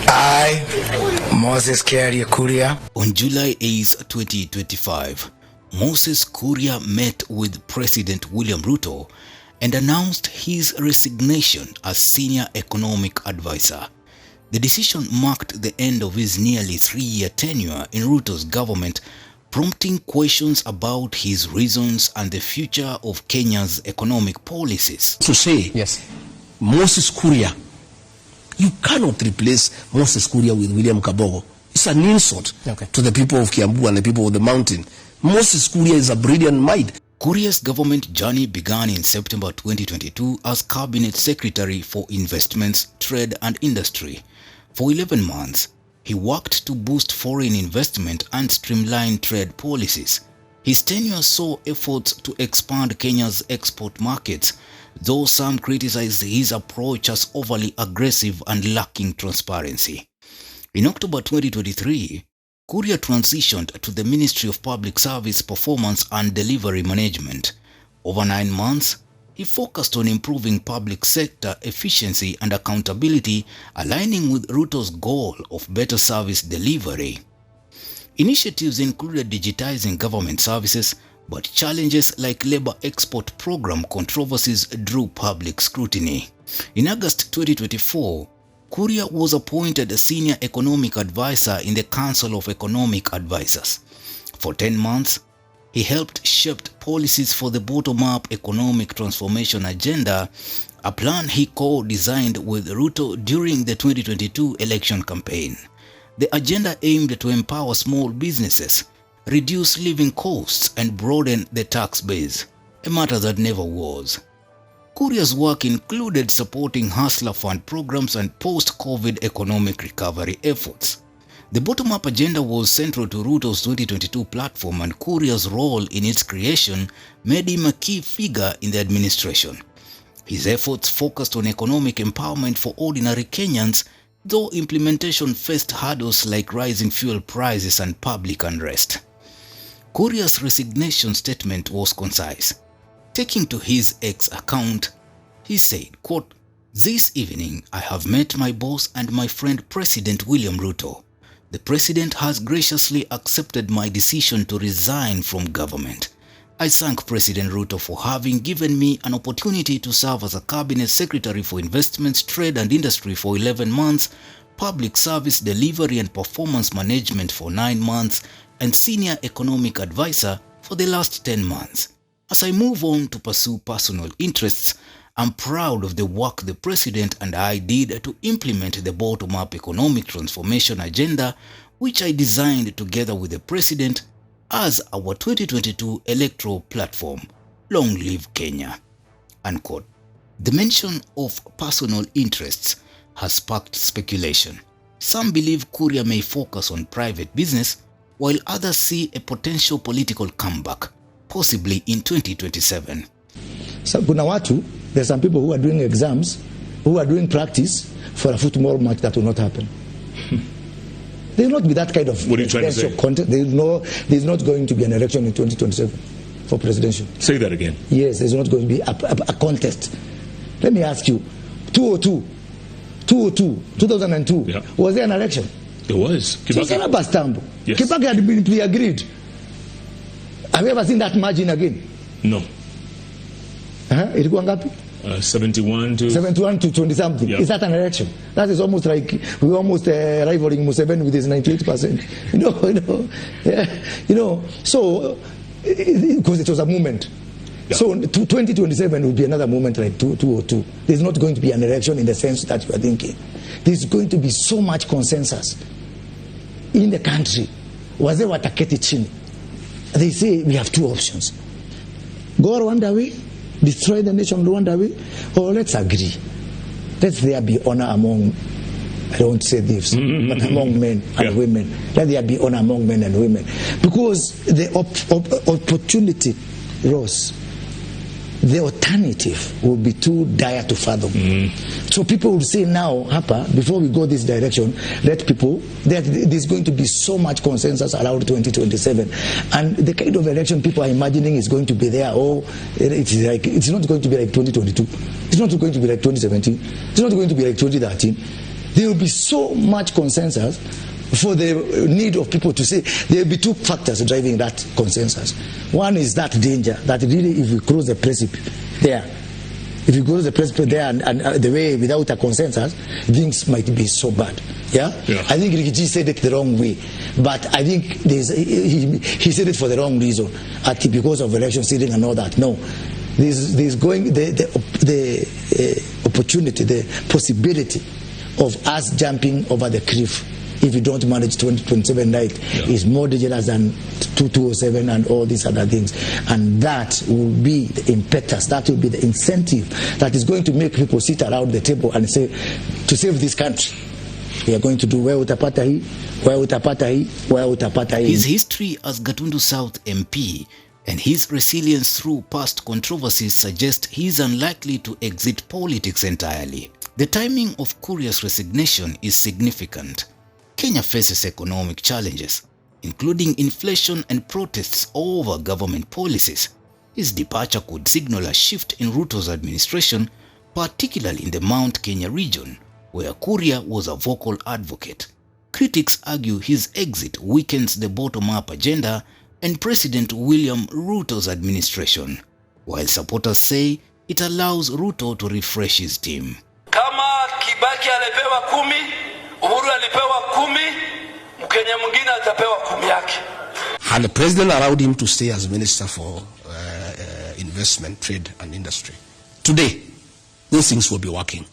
I, Moses Kuria. On July 8, 2025, Moses Kuria met with President William Ruto and announced his resignation as senior economic advisor. The decision marked the end of his nearly 3-year tenure in Ruto's government, prompting questions about his reasons and the future of Kenya's economic policies. To say, yes, Moses Kuria, you cannot replace Moses Kuria with William Kabogo. It's an insult to the people of Kiambu and the people of the mountain. Moses Kuria is a brilliant mind. Kuria's government journey began in September 2022 as Cabinet Secretary for Investments, Trade and Industry. For 11 months, he worked to boost foreign investment and streamline trade policies. His tenure saw efforts to expand Kenya's export markets, though some criticized his approach as overly aggressive and lacking transparency. In October 2023, Kuria transitioned to the Ministry of Public Service Performance and Delivery Management. Over 9 months, he focused on improving public sector efficiency and accountability, aligning with Ruto's goal of better service delivery. Initiatives included digitizing government services, but challenges like labor export program controversies drew public scrutiny. In August 2024, Kuria was appointed a senior economic advisor in the Council of Economic Advisors. For 10 months, he helped shape policies for the bottom-up economic transformation agenda, a plan he co-designed with Ruto during the 2022 election campaign. The agenda aimed to empower small businesses, reduce living costs, and broaden the tax base, a matter that never was. Kuria's work included supporting Hustler Fund programs and post-COVID economic recovery efforts. The bottom-up agenda was central to Ruto's 2022 platform, and Kuria's role in its creation made him a key figure in the administration. His efforts focused on economic empowerment for ordinary Kenyans, though implementation faced hurdles like rising fuel prices and public unrest. Kuria's resignation statement was concise. Taking to his X account, he said, quote, "This evening I have met my boss and my friend President William Ruto. The President has graciously accepted my decision to resign from government. I thank President Ruto for having given me an opportunity to serve as a Cabinet Secretary for Investments, Trade and Industry for 11 months, Public Service Delivery and Performance Management for 9 months, and Senior Economic Advisor for the last 10 months. As I move on to pursue personal interests, I'm proud of the work the President and I did to implement the bottom-up economic transformation agenda, which I designed together with the President as our 2022 electoral platform. Long live Kenya." Unquote. The mention of personal interests has sparked speculation. Some believe Kuria may focus on private business, while others see a potential political comeback, possibly in 2027. So, kuna watu, there's some people who are doing exams, who are doing practice for a football match that will not happen. There will not be that kind of content. There's not going to be an election in 2027 for presidential. Say that again. Yes, there's not going to be a contest. Let me ask you, 2002, yeah. Was there an election? There was. Kibaki. Yes. Kibaki had been pre-agreed. Have you ever seen that margin again? No. Ilikuwa ngapi? 71 to 20 something. Yeah. Is that an election? That is almost like we're almost rivaling Museveni with his 98%. So because it was a movement. Yeah. So 2027 will be another movement like 2002. There's not going to be an election in the sense that you are thinking. There's going to be so much consensus in the country. Wazee wataketi chini. They say we have 2 options. Go Rwanda way, destroy the nation Rwanda way, or let's agree. Let there be honor among, I don't say this, but among men and women. Let there be honor among men and women. Because the opportunity rose. The alternative will be too dire to fathom. So people will say now, Hapa, before we go this direction, there's going to be so much consensus around 2027. And the kind of election people are imagining is going to be there. It's not going to be like 2022. It's not going to be like 2017. It's not going to be like 2013. there will be so much consensus for the need of people to say. There will be two factors driving that consensus. One is that danger, that really if we cross the precipice there, if you go to the precipice there and the way without a consensus, things might be so bad. Yeah? I think Rikiji said it the wrong way, but I think he said it for the wrong reason, because of election seeding and all that. No, there's going the opportunity, the possibility of us jumping over the cliff if we don't manage 2027 right is more dangerous than 2207 and all these other things. And that will be the impetus, that will be the incentive that is going to make people sit around the table and say, to save this country, we are going to do where utapata hii, where utapata hii, where utapata hii. His history as Gatundu South MP and his resilience through past controversies suggest he is unlikely to exit politics entirely. The timing of Kuria's resignation is significant. Kenya faces economic challenges, including inflation and protests over government policies. His departure could signal a shift in Ruto's administration, particularly in the Mount Kenya region, where Kuria was a vocal advocate. Critics argue his exit weakens the bottom-up agenda and President William Ruto's administration, while supporters say it allows Ruto to refresh his team. Kama Kibaki alipewa 10, Uhuru alipewa 10, Mkenya mwingine atapewa 10 yake. And the president allowed him to stay as minister for investment, trade and industry. Today, those things will be working.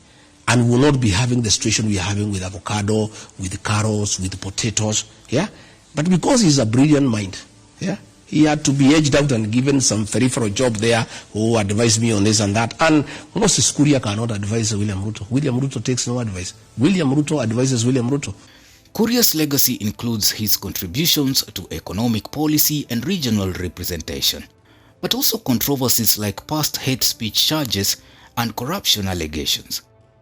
And we will not be having the situation we are having with avocado, with carrots, with potatoes. Yeah? But because he's a brilliant mind, yeah, he had to be edged out and given some peripheral job there who advised me on this and that. And Moses Kuria cannot advise William Ruto. William Ruto takes no advice. William Ruto advises William Ruto. Kuria's legacy includes his contributions to economic policy and regional representation, but also controversies like past hate speech charges and corruption allegations.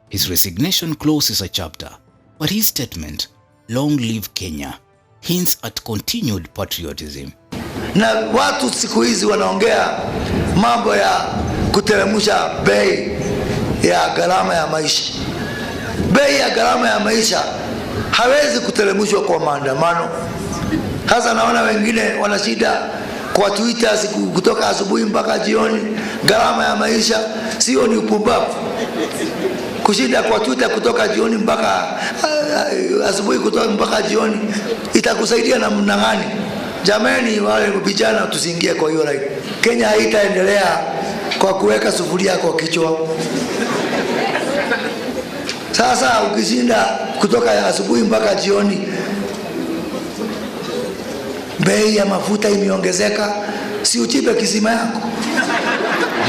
His resignation closes a chapter, but his statement, "Long live Kenya," hints at continued patriotism. Na watu siku hizi wanaongea mambo ya kuteremsha bei ya gharama ya maisha. Bei ya gharama ya maisha hawezi kuteremshwa kwa maandamano. Hasa naona wengine wana shida kwa Twitter siku kutoka asubuhi mpaka jioni. Gharama ya maisha sio ni upumbavu. Kushinda kwa Twitter kutoka jioni mpaka asubuhi kutoka mpaka jioni itakusaidia na mnangani. Jamani, wale vijana tusiingie kwa hiyo right. Kenya haitaendelea kwa kuweka sufuria kwa kichwa. Sasa ukishinda kutoka asubuhi mpaka jioni, bei ya mafuta imeongezeka, si uchipe kisima yako.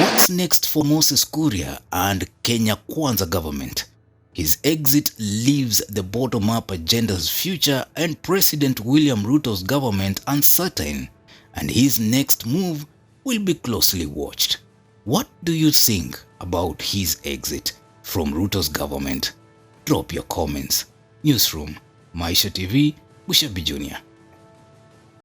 What's next for Moses Kuria and Kenya KUZA government? His exit leaves the bottom-up agenda's future and President William Ruto's government uncertain, and his next move will be closely watched. What do you think about his exit from Ruto's government? Drop your comments. Newsroom, Maisha TV, Bushabi Jr.